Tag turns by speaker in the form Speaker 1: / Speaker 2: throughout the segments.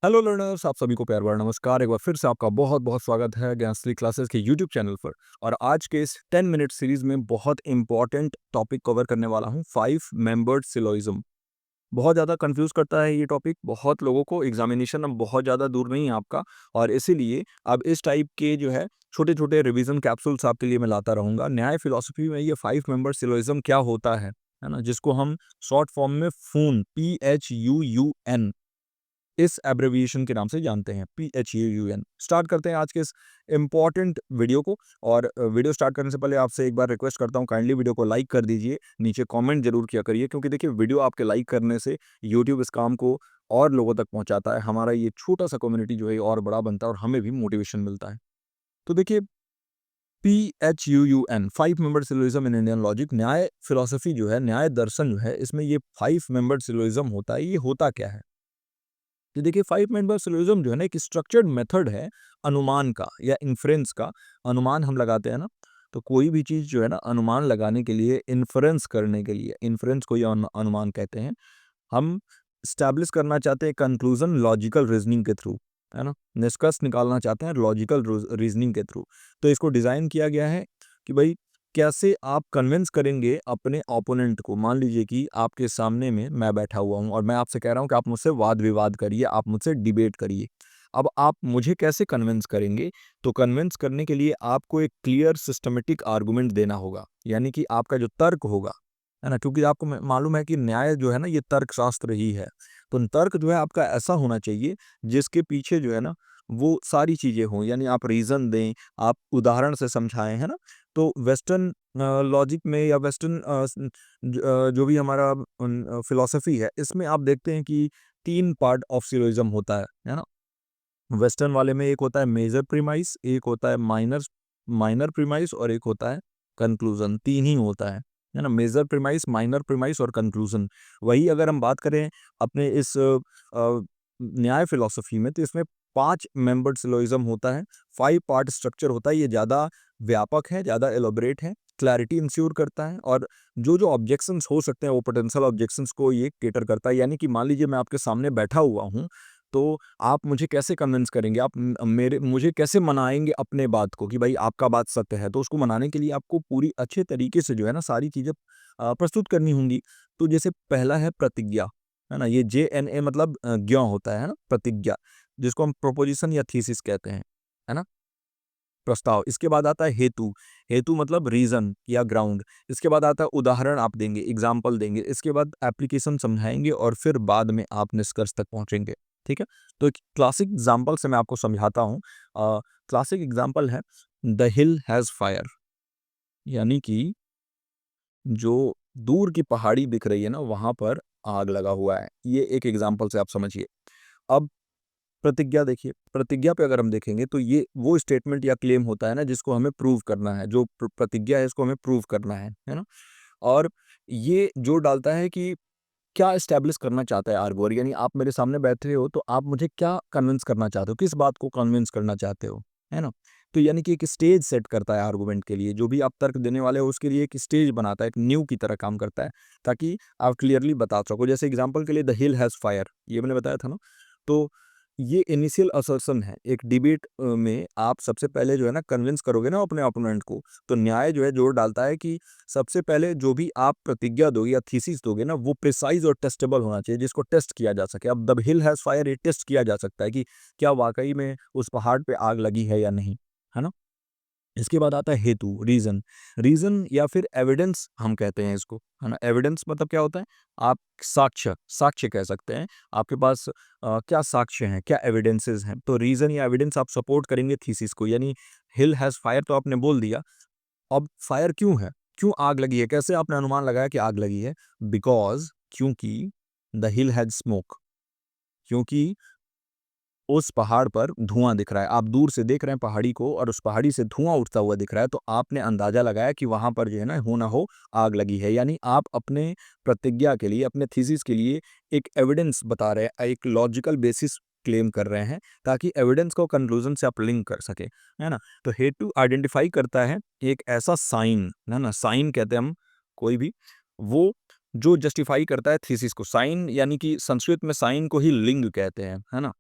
Speaker 1: Hello learners, आप सभी को प्यार भरा नमस्कार। एक बार फिर से आपका बहुत बहुत स्वागत है ज्ञानश्री क्लासेस के यूट्यूब चैनल पर। और आज के इस 10 मिनट सीरीज में बहुत इंपॉर्टेंट टॉपिक कवर करने वाला हूँ, 5 मेंबर्ड सिलोइज्म। बहुत ज़्यादा कंफ्यूज करता है ये टॉपिक बहुत लोगों को। एग्जामिनेशन अब बहुत ज़्यादा दूर नहीं है आपका, और इसीलिए अब इस टाइप के जो है छोटे छोटे रिवीजन कैप्सूल्स आपके लिए मैं लाता रहूंगा। न्याय फिलोसफी में ये 5 मेंबर सिलोइज्म क्या होता है ना, जिसको हम शॉर्ट फॉर्म में फून, PHUUN, इस एब्रिविएशन के नाम से जानते हैं, PHUUN। स्टार्ट करते हैं आज के इस इम्पॉर्टेंट वीडियो को। और वीडियो स्टार्ट करने से पहले आपसे एक बार रिक्वेस्ट करता हूँ, काइंडली वीडियो को लाइक कर दीजिए, नीचे कमेंट जरूर किया करिए, क्योंकि देखिए वीडियो आपके लाइक करने से यूट्यूब इस काम को और लोगों तक पहुंचाता है। हमारा ये छोटा सा कम्युनिटी जो है और बड़ा बनता है और हमें भी मोटिवेशन मिलता है। तो देखिए, PHUUN, 5 member syllogism in Indian logic, Nyaya philosophy जो है, न्याय दर्शन जो है, इसमें ये 5 मेंबर सिलोइज्म होता है। ये होता क्या है? तो देखिए, 5 मेंबर सिलोजिज्म जो है ना, एक स्ट्रक्चर्ड मेथड है अनुमान का या इन्फ्रेंस का। अनुमान हम लगाते हैं ना, तो कोई भी चीज जो है ना, अनुमान लगाने के लिए, इन्फ्रेंस करने के लिए, इन्फ्रेंस को ही अनुमान कहते हैं। हम स्टैब्लिश करना चाहते हैं कंक्लूजन लॉजिकल रीजनिंग के थ्रू, है ना, निष्कर्ष निकालना चाहते हैं लॉजिकल रीजनिंग के थ्रू। तो इसको डिजाइन किया गया है कि भाई कैसे आप कन्विंस करेंगे अपने ओपोनेंट को। मान लीजिए कि आपके सामने में मैं बैठा हुआ हूं और मैं आपसे कह रहा हूं कि आप मुझसे वाद विवाद करिए, आप मुझसे डिबेट करिए। अब आप मुझे कैसे कन्विंस करेंगे? तो कन्विंस करने के लिए आपको एक क्लियर सिस्टमेटिक आर्गुमेंट देना होगा, यानी कि आपका जो तर्क होगा, है ना, क्योंकि आपको मालूम है कि न्याय जो है ना, ये तर्क शास्त्र ही है। तो तर्क जो है आपका ऐसा होना चाहिए जिसके पीछे जो है ना, वो सारी चीजें हों, यानी आप रीजन दें, आप उदाहरण से समझाएं, है ना। तो वेस्टर्न लॉजिक में या वेस्टर्न जो भी हमारा फिलॉसफी है, इसमें आप देखते हैं कि 3 पार्ट ऑफ सिलोइज्म होता है ना। वेस्टर्न वाले में एक होता है मेजर प्रीमाइस, एक होता है माइनर माइनर प्रीमाइस, और एक होता है कंक्लूजन। 3 ही होता है ना, मेजर प्रीमाइस, माइनर प्रीमाइस और कंक्लूजन। वही अगर हम बात करें अपने इस न्याय फिलॉसफी में, तो इसमें 5 मेंबर्ड सिलोइज्म होता है, 5 पार्ट स्ट्रक्चर होता है। ये ज़्यादा व्यापक है, ज़्यादा एलोबरेट है, क्लैरिटी इंश्योर करता है, और जो जो ऑब्जेक्शंस हो सकते हैं वो पोटेंशियल ऑब्जेक्शंस को ये केटर करता है। यानी कि मान लीजिए मैं आपके सामने बैठा हुआ हूँ, तो आप मुझे कैसे कन्विंस करेंगे, आप मेरे मुझे कैसे मनाएंगे अपने बात को कि भाई आपका बात सत्य है। तो उसको मनाने के लिए आपको पूरी अच्छे तरीके से जो है ना, सारी चीजें प्रस्तुत करनी होंगी। तो जैसे पहला है प्रतिज्ञा, है ना, ये JNA मतलब ज्ञ होता है ना, प्रतिज्ञा, जिसको हम प्रोपोजिशन या थीसिस कहते हैं, है ना, प्रस्ताव। इसके बाद आता है हेतु, हेतु मतलब रीजन या ग्राउंड। इसके बाद आता है उदाहरण, आप देंगे, एग्जाम्पल देंगे। इसके बाद एप्लीकेशन समझाएंगे, और फिर बाद में आप निष्कर्ष तक पहुंचेंगे। ठीक है, तो एक क्लासिक एग्जाम्पल से मैं आपको समझाता हूँ। क्लासिक एग्जाम्पल है द हिल हैज फायर, यानी कि जो दूर की पहाड़ी दिख रही है ना, वहां पर आग लगा हुआ है। ये एक एग्जाम्पल से आप समझिए। अब प्रतिज्ञा देखिए, प्रतिज्ञा पे अगर हम देखेंगे तो ये वो स्टेटमेंट या क्लेम होता है ना, जिसको हमें प्रूव करना है। जो प्रतिज्ञा है, इसको हमें प्रूव करना है ना। और ये जो डालता है कि क्या एस्टेब्लिश करना चाहता है आर्गुअर, यानी आप मेरे सामने बैठे हो तो आप मुझे क्या कन्विंस करना चाहते हो, किस बात को कन्विंस करना चाहते हो, है ना। तो यानी कि एक स्टेज सेट करता है आर्गुमेंट के लिए। जो भी आप तर्क देने वाले हो उसके लिए एक स्टेज बनाता है, एक न्यू की तरह काम करता है, ताकि आप क्लियरली बता सको। जैसे एग्जाम्पल के लिए द हिल हैज फायर, ये मैंने बताया था ना। तो ये इनिशियल असर्शन है। एक डिबेट में आप सबसे पहले जो है ना, कन्विंस करोगे ना अपने ओपोनेंट को, तो न्याय जो है जोर डालता है कि सबसे पहले जो भी आप प्रतिज्ञा दोगे या थीसिस दोगे ना, वो प्रिसाइज और टेस्टेबल होना चाहिए, जिसको टेस्ट किया जा सके। अब द हिल हैज फायर, ये टेस्ट किया जा सकता है कि क्या वाकई में उस पहाड़ पे आग लगी है या नहीं, है ना। इसके बाद आता है हेतु, रीजन। रीजन या फिर एविडेंस हम कहते हैं इसको, है ना। एविडेंस मतलब क्या होता है? आप साक्ष्य, साक्ष्य कह सकते हैं। आपके पास क्या साक्ष्य हैं, क्या एविडेंसेस हैं। तो रीजन या एविडेंस आप सपोर्ट करेंगे थीसिस को। यानी हिल हैज फायर तो आपने बोल दिया, अब फायर क्यों है, क्यों आग लगी है, कैसे आपने अनुमान लगाया कि आग लगी है? बिकॉज, क्योंकि द हिल हैज स्मोक, क्योंकि उस पहाड़ पर धुआं दिख रहा है। आप दूर से देख रहे हैं पहाड़ी को, और उस पहाड़ी से धुआं उठता हुआ दिख रहा है, तो आपने अंदाजा लगाया कि वहां पर जो है ना हो आग लगी है। यानी आप अपने प्रतिज्ञा के लिए, अपने थीसिस के लिए एक एविडेंस बता रहे हैं, एक लॉजिकल बेसिस क्लेम कर रहे हैं, ताकि एविडेंस को कंक्लूजन से आप लिंक कर सके, है ना। तो हेतु आइडेंटिफाई करता है एक ऐसा साइन, है ना, साइन कहते हैं हम कोई भी, वो जो जस्टिफाई करता है थीसिस को। साइन यानी कि संस्कृत में साइन को ही लिंग कहते हैं, है ना।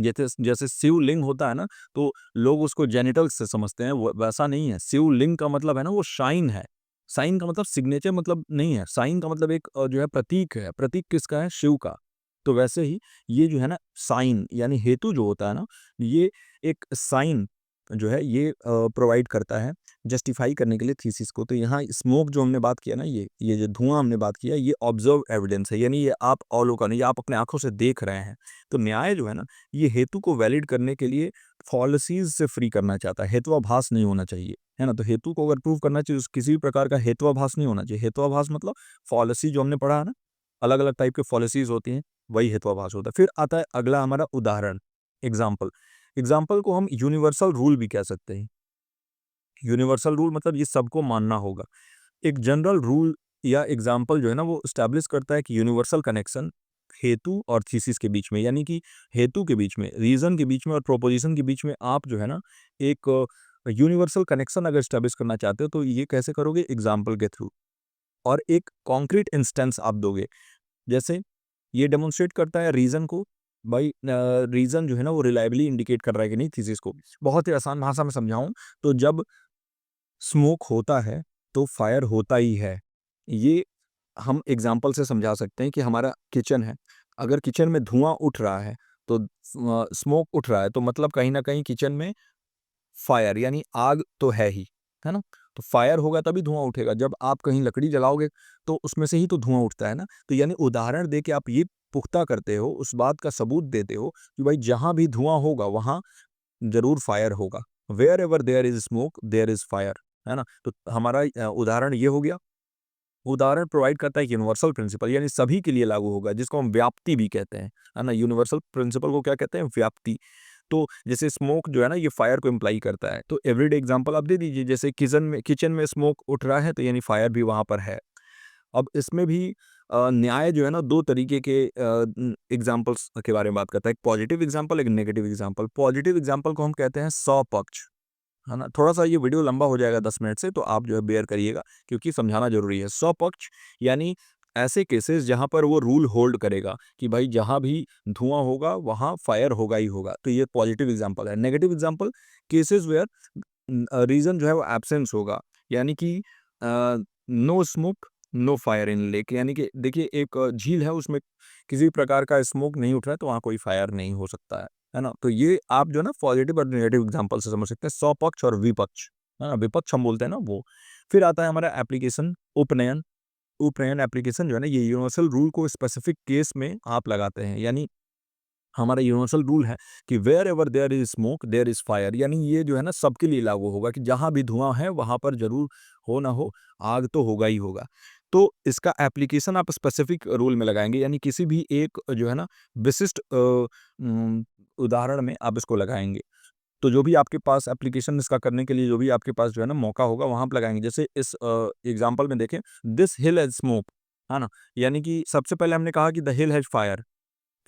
Speaker 1: जैसे जैसे शिवलिंग होता है ना, तो लोग उसको जेनिटल्स से समझते हैं, वैसा नहीं है। शिवलिंग का मतलब है ना वो शाइन है। साइन का मतलब सिग्नेचर मतलब नहीं है। साइन का मतलब एक जो है प्रतीक है। प्रतीक किसका है? शिव का। तो वैसे ही ये जो है ना साइन यानी हेतु जो होता है ना, ये एक साइन जो है ये प्रोवाइड करता है जस्टिफाई करने के लिए थीसिस को। तो यहाँ स्मोक जो हमने बात किया ना, ये जो धुआं हमने बात किया, ये ऑब्जर्व एविडेंस है, यानी ये आप अवलोकन, ये आप अपने आंखों से देख रहे हैं। तो न्याय जो है ना, ये हेतु को वैलिड करने के लिए फॉलिसीज से फ्री करना चाहता है। हेत्वाभास नहीं होना चाहिए, है ना। तो हेतु को अगर प्रूव करना चाहिए, किसी भी प्रकार का हेत्वाभास नहीं होना चाहिए। हेत्वाभास मतलब फॉलिसी जो हमने पढ़ा है ना, अलग अलग टाइप के पॉलिसीज होती हैं, वही हेत्वाभास होता है। फिर आता है अगला हमारा उदाहरण, एग्जाम्पल। एग्जाम्पल को हम यूनिवर्सल रूल भी कह सकते हैं। यूनिवर्सल रूल मतलब ये सबको मानना होगा। एक जनरल रूल या एग्जाम्पल जो है ना, वो स्टैब्लिश करता है कि यूनिवर्सल कनेक्शन हेतु और थीसिस के बीच में, यानी कि हेतु के बीच में, रीजन के बीच में और प्रोपोजिशन के बीच में आप जो है ना एक यूनिवर्सल कनेक्शन अगर स्टैब्लिश करना चाहते हो, तो ये कैसे करोगे? एग्जाम्पल के थ्रू। और एक कॉन्क्रीट इंस्टेंस आप दोगे। जैसे ये डेमोन्स्ट्रेट करता है रीजन को, भाई रीजन जो है ना वो रिलायबली इंडिकेट कर रहा है कि नहीं थीसिस को। बहुत ही आसान भाषा में समझाऊं तो, जब स्मोक होता है तो फायर होता ही है। ये हम एग्जाम्पल से समझा सकते हैं कि हमारा किचन है, अगर किचन में धुआं उठ रहा है, तो स्मोक उठ रहा है, तो मतलब कहीं ना कहीं किचन में फायर यानी आग तो है ना। तो फायर होगा तभी धुआं उठेगा। जब आप कहीं लकड़ी जलाओगे तो उसमें से ही तो धुआं उठता है ना। तो यानी उदाहरण दे के आप ये पुख्ता करते हो, उस बात का सबूत देते हो कि भाई जहां भी धुआं होगा वहां जरूर फायर होगा। Wherever there is smoke there is fire, है ना। तो हमारा उदाहरण ये हो गया। उदाहरण प्रोवाइड करता है यूनिवर्सल प्रिंसिपल, यानी सभी के लिए लागू होगा, जिसको हम व्याप्ति भी कहते हैं, है ना। यूनिवर्सल प्रिंसिपल को क्या कहते हैं? व्याप्ति। तो जैसे स्मोक जो है ना, ये फायर को इम्प्लाई करता है। तो एवरीडे एग्जांपल आप दे दीजिए, जैसे किचन में स्मोक उठ रहा है, तो यानी फायर भी वहां पर है। अब इसमें भी न्याय जो है ना दो तरीके के एग्जाम्पल्स के बारे में बात करता है। एक पॉजिटिव एग्जाम्पल, एक नेगेटिव एग्जाम्पल। पॉजिटिव एग्जाम्पल को हम कहते हैं स्वपक्ष, है ना। थोड़ा-सा ये वीडियो लंबा हो जाएगा 10 मिनट से, तो आप जो है बेयर करिएगा, क्योंकि समझाना ज़रूरी है। स्वपक्ष यानी ऐसे केसेस जहाँ पर वो रूल होल्ड करेगा कि भाई जहाँ भी धुआं होगा, वहाँ फायर होगा ही होगा। तो ये पॉजिटिव एग्जांपल है। Negative example, cases where reason जो है वो एब्सेंस होगा, यानी कि no smoke, no fire in lake, यानी कि देखिए एक झील है, उसमें किसी प्रकार का स्मोक नहीं उठ रहा है, तो वहाँ कोई फायर नहीं हो सकता है ना। तो ये आप जो है ना पॉजिटिव और नेगेटिव एग्जांपल से समझ सकते हैं, स्वपक्ष और विपक्ष, है ना। विपक्ष हम बोलते हैं ना वो। फिर आता है हमारा एप्लीकेशन, उपनयन। उपनयन एप्लीकेशन जो है ना, ये यूनिवर्सल रूल को स्पेसिफिक केस में आप लगाते हैं। यानी हमारा यूनिवर्सल रूल है कि wherever there is smoke there is fire, यानी ये जो है ना सबके लिए लागू होगा कि जहां भी धुआं है वहां पर जरूर हो ना हो, आग तो होगा ही होगा। तो इसका एप्लीकेशन आप स्पेसिफिक रूल में लगाएंगे, यानी किसी भी एक जो है ना विशिष्ट उदाहरण में आप इसको लगाएंगे। तो जो भी आपके पास एप्लीकेशन इसका करने के लिए जो भी आपके पास जो है ना मौका होगा, वहां पर लगाएंगे। जैसे इस एग्जाम्पल में देखें, दिस हिल हैज स्मोक, है ना। यानी कि सबसे पहले हमने कहा कि द हिल हैज फायर।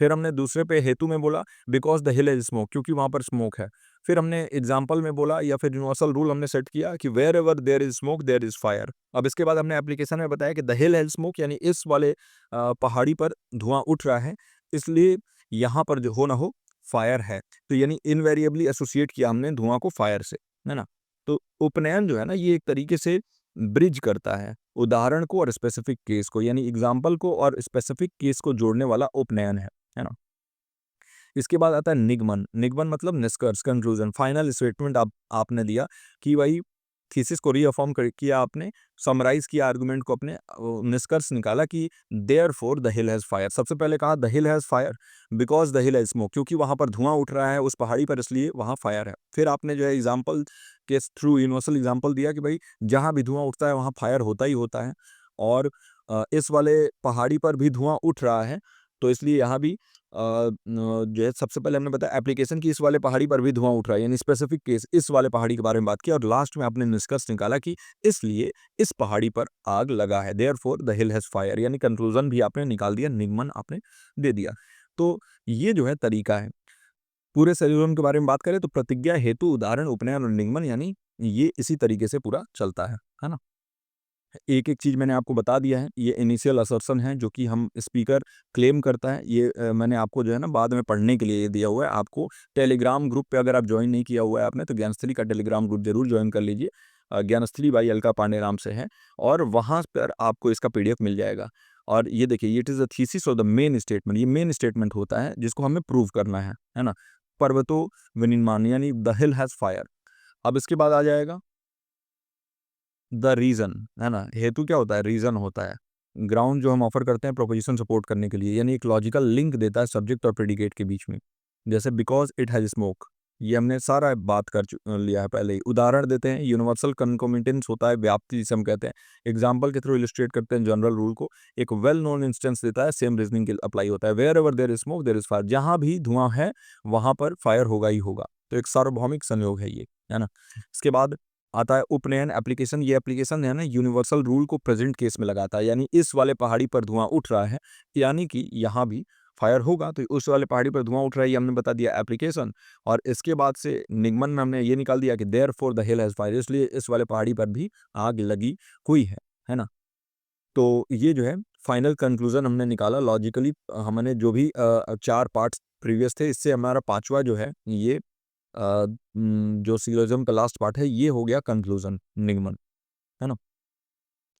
Speaker 1: फिर हमने दूसरे पे हेतु में बोला because the hill is smoke, क्योंकि वहां पर स्मोक है। फिर हमने एग्जाम्पल में बोला या फिर यूनिवर्सल रूल हमने सेट किया कि wherever there is smoke there is fire. अब इसके बाद हमने एप्लीकेशन में बताया कि द हिल हैज स्मोक, यानी इस वाले पहाड़ी पर धुआं उठ रहा है, इसलिए यहाँ पर जो हो ना हो फायर है। तो यानी इनवेरिएबली एसोसिएट किया हमने धुआं को फायर से, है ना। तो उपनयन जो है ना, ये एक तरीके से ब्रिज करता है उदाहरण को और स्पेसिफिक केस को, यानी एग्जाम्पल को और स्पेसिफिक केस को जोड़ने वाला उपनयन है ना। इसके बाद आता है निगमन। निगमन मतलब निष्कर्ष, कंक्लूजन, फाइनल स्टेटमेंट आपने दिया कि भाई थीसिस को रीअफर्म किया आपने, समराइज किया आर्गुमेंट को अपने, निष्कर्ष निकाला कि therefore the hill has fire. सबसे पहले कहा the hill has fire because the hill has smoke, क्योंकि वहां पर धुआं उठ रहा है उस पहाड़ी पर, इसलिए वहां फायर है। फिर आपने जो है एग्जाम्पल के थ्रू यूनिवर्सल एग्जाम्पल दिया कि भाई जहां भी धुआं उठता है वहां फायर होता ही होता है, और इस वाले पहाड़ी पर भी धुआं उठ रहा है, तो इसलिए यहाँ भी जो है सबसे पहले हमने बताया एप्लीकेशन की इस वाले पहाड़ी पर भी धुआं उठ रहा है, यानी स्पेसिफिक केस इस वाले पहाड़ी के बारे में बात की, और लास्ट में आपने निष्कर्ष निकाला कि इसलिए इस पहाड़ी पर आग लगा है, therefore the hill has fire, यानी कंक्लूजन भी आपने निकाल दिया, निगमन आपने दे दिया। तो ये जो है तरीका है। पूरे सैल्यूलम के बारे में बात करें तो प्रतिज्ञा, हेतु, उदाहरण, उपनयन और निगमन, यानी ये इसी तरीके से पूरा चलता है ना। एक-एक चीज़ मैंने आपको बता दिया है, ये इनिशियल असर्शन है जो कि हम स्पीकर क्लेम करता है। ये मैंने आपको जो है ना बाद में पढ़ने के लिए ये दिया हुआ है। आपको टेलीग्राम ग्रुप पे अगर आप जॉइन नहीं किया हुआ है आपने, तो ज्ञानस्थली का टेलीग्राम ग्रुप ज़रूर जॉइन कर लीजिए। ज्ञानस्थली बाई अलका पांडे नाम से है, और वहाँ पर आपको इसका पीडीएफ मिल जाएगा। और ये देखिए, it is a thesis of the main statement. ये मेन स्टेटमेंट होता है जिसको हमें प्रूव करना है ना? पर्वतो विनिर्माण, यानी द हिल हैज़ फायर। अब इसके बाद आ जाएगा द रीज़न, है ना? हेतु क्या होता है? रीज़न होता है। ग्राउंड जो हम ऑफ़र करते हैं प्रोपोज़िशन सपोर्ट करने के लिए, यानी एक लॉजिकल लिंक देता है सब्जेक्ट और प्रेडिकेट के बीच में। जैसे बिकॉज़ इट हैज़ स्मोक, ये हमने सारा बात लिया है पहले ही। उदाहरण देते हैं, यूनिवर्सल कंकोमिटेंस होता है, व्याप्ति जिसे हम कहते हैं। एग्ज़ाम्पल के थ्रू इलस्ट्रेट करते हैं जनरल रूल को। एक वेल नोन इंस्टेंस देता है, सेम रीज़निंग के अप्लाई होता है। Wherever there is smoke there is fire. जहाँ भी धुआँ है, वहाँ पर फायर होगा ही होगा। तो एक सार्वभौमिक संयोग है ये, है ना? इसके बाद आता है उपनयन एप्लीकेशन। ये एप्लीकेशन है ना यूनिवर्सल रूल को प्रेजेंट केस में लगाता है, यानी इस वाले पहाड़ी पर धुआं उठ रहा है, यानी कि यहाँ भी फायर होगा। तो उस वाले पहाड़ी पर धुआं उठ रहा है, ये हमने बता दिया एप्लीकेशन। और इसके बाद से निगमन में हमने ये निकाल दिया कि therefore the hill has fire, इसलिए इस वाले पहाड़ी पर भी आग लगी हुई है ना? तो ये जो है फाइनल कंक्लूजन हमने निकाला लॉजिकली। हमने जो भी चार पार्ट्स प्रीवियस थे, इससे हमारा पांचवा जो है ये जो सिलोजिज्म का लास्ट पार्ट है, ये हो गया कंक्लूजन, निगमन, है ना?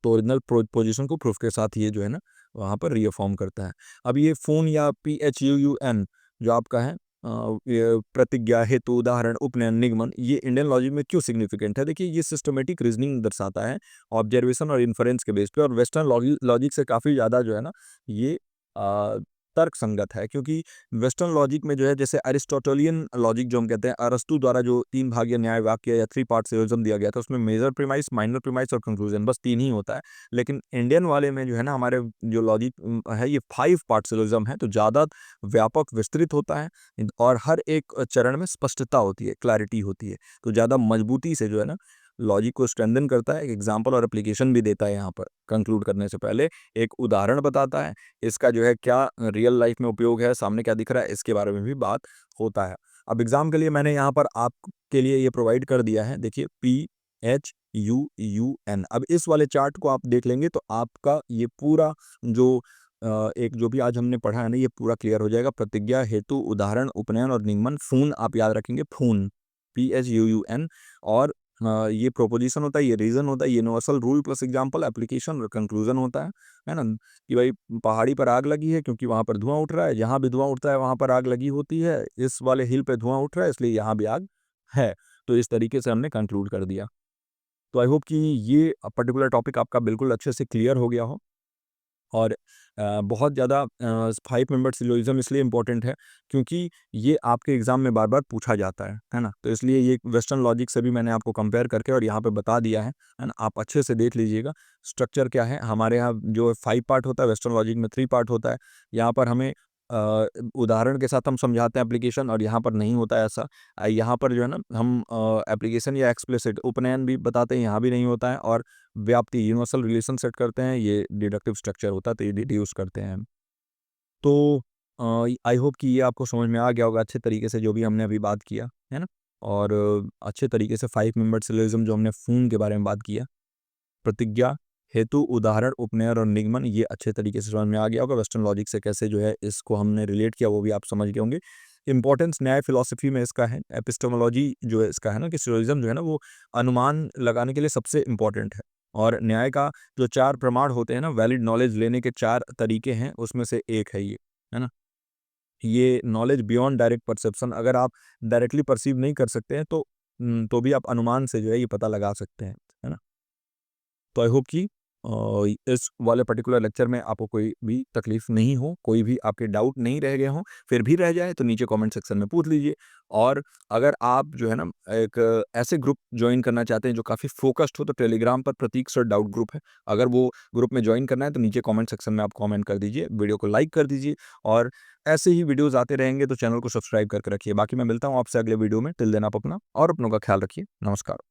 Speaker 1: तो ओरिजिनल पोजीशन को प्रूफ के साथ ये जो है ना वहाँ पर रीअफर्म करता है। अब ये फून या PHUUN जो आपका है, ये प्रतिज्ञा, हेतु, उदाहरण, उपनयन, निगमन, ये इंडियन लॉजिक में क्यों सिग्निफिकेंट है? देखिए, ये सिस्टमैटिक रीजनिंग दर्शाता है ऑब्जर्वेशन और इन्फरेंस के बेस पे, और वेस्टर्न लॉजिक से काफ़ी ज़्यादा जो है ना ये तर्क संगत है। क्योंकि वेस्टर्न लॉजिक में जो है, जैसे अरिस्टोटेलियन लॉजिक जो हम कहते हैं, अरस्तु द्वारा जो 3 भागीय न्याय वाक्य या 3 पार्ट सिलोजिज्म दिया गया था, उसमें मेजर प्रीमाइस, माइनर प्रीमाइस और कंक्लूजन, बस 3 ही होता है। लेकिन इंडियन वाले में जो है ना, हमारे जो लॉजिक है, ये 5 पार्ट सिलोजिज्म है, तो ज़्यादा व्यापक विस्तृत होता है, और हर एक चरण में स्पष्टता होती है, क्लैरिटी होती है। तो ज़्यादा मजबूती से जो है ना लॉजिक को स्ट्रेंथन करता है। एक एग्जाम्पल और एप्लीकेशन भी देता है यहाँ पर कंक्लूड करने से पहले। एक उदाहरण बताता है, इसका जो है क्या रियल लाइफ में उपयोग है, सामने क्या दिख रहा है, इसके बारे में भी बात होता है। अब एग्जाम के लिए मैंने यहाँ पर आपके लिए ये प्रोवाइड कर दिया है, देखिए PHUUN। अब इस वाले चार्ट को आप देख लेंगे तो आपका ये पूरा जो एक जो भी आज हमने पढ़ा है ना, ये पूरा क्लियर हो जाएगा। प्रतिज्ञा, हेतु, उदाहरण, उपनयन और निगमन। फून आप याद रखेंगे, फून, PHUUN। और ये प्रोपोजिशन होता है, ये रीजन होता है, universal rule plus example, application और कंक्लूजन होता है ना? कि भाई पहाड़ी पर आग लगी है क्योंकि वहाँ पर धुआं उठ रहा है, जहाँ भी धुआं उठता है वहाँ पर आग लगी होती है, इस वाले हिल पे धुआं उठ रहा है, इसलिए यहाँ भी आग है। तो इस तरीके से हमने कंक्लूड कर दिया। तो आई होप कि ये पर्टिकुलर टॉपिक आपका बिल्कुल अच्छे से क्लियर हो गया हो। और बहुत ज़्यादा 5 मेंबर सिलोजिज़्म इसलिए इम्पोर्टेंट है क्योंकि ये आपके एग्ज़ाम में बार-बार पूछा जाता है ना? तो इसलिए ये वेस्टर्न लॉजिक से भी मैंने आपको कंपेयर करके और यहाँ पे बता दिया है ना? आप अच्छे से देख लीजिएगा, स्ट्रक्चर क्या है। हमारे यहाँ जो 5 पार्ट होता है, वेस्टर्न लॉजिक में 3 पार्ट होता है। यहाँ पर हमें उदाहरण के साथ हम समझाते हैं एप्लीकेशन, और यहाँ पर नहीं होता है ऐसा। यहाँ पर जो है ना हम एप्लीकेशन या एक्सप्लिसिट उपनयन भी बताते हैं, यहाँ भी नहीं होता है। और व्याप्ति, यूनिवर्सल रिलेशन सेट करते हैं, ये डिडक्टिव स्ट्रक्चर होता है, तो ये डिड्यूस करते हैं हम। तो आई होप कि ये आपको समझ में आ गया होगा अच्छे तरीके से जो भी हमने अभी बात किया, है ना? और अच्छे तरीके से 5 मेंबर्ड सिलोजिज्म जो हमने फ़ून के बारे में बात किया, प्रतिज्ञा, हेतु, उदाहरण, उपनयन और निगमन, ये अच्छे तरीके से समझ में आ गया होगा। वेस्टर्न लॉजिक से कैसे जो है इसको हमने रिलेट किया, वो भी आप समझ गए होंगे। इम्पोर्टेंस न्याय फिलॉसफी में इसका है, एपिस्टेमोलॉजी जो है इसका है ना, कि सिलोजिज्म जो है ना वो अनुमान लगाने के लिए सबसे इम्पोर्टेंट है। और न्याय का जो 4 प्रमाण होते हैं ना, वैलिड नॉलेज लेने के 4 तरीके हैं, उसमें से एक है ये, है ना? ये नॉलेज बियॉन्ड डायरेक्ट परसेप्शन, अगर आप डायरेक्टली परसीव नहीं कर सकते हैं तो भी आप अनुमान से जो है ये पता लगा सकते हैं, है ना? तो आई होप कि इस वाले पर्टिकुलर लेक्चर में आपको कोई भी तकलीफ नहीं हो, कोई भी आपके डाउट नहीं रह गए हों। फिर भी रह जाए तो नीचे कमेंट सेक्शन में पूछ लीजिए। और अगर आप जो है ना एक ऐसे ग्रुप जॉइन करना चाहते हैं जो काफ़ी फोकस्ड हो, तो टेलीग्राम पर प्रतीक सर डाउट ग्रुप है। अगर वो ग्रुप में जॉइन करना है तो नीचे कमेंट सेक्शन में आप कमेंट कर दीजिए, वीडियो को लाइक कर दीजिए। और ऐसे ही वीडियोज़ आते रहेंगे तो चैनल को सब्सक्राइब करके रखिए। बाकी मैं मिलता हूँ आपसे अगले वीडियो में। टिल देन आप अपना और अपनों का ख्याल रखिए। नमस्कार।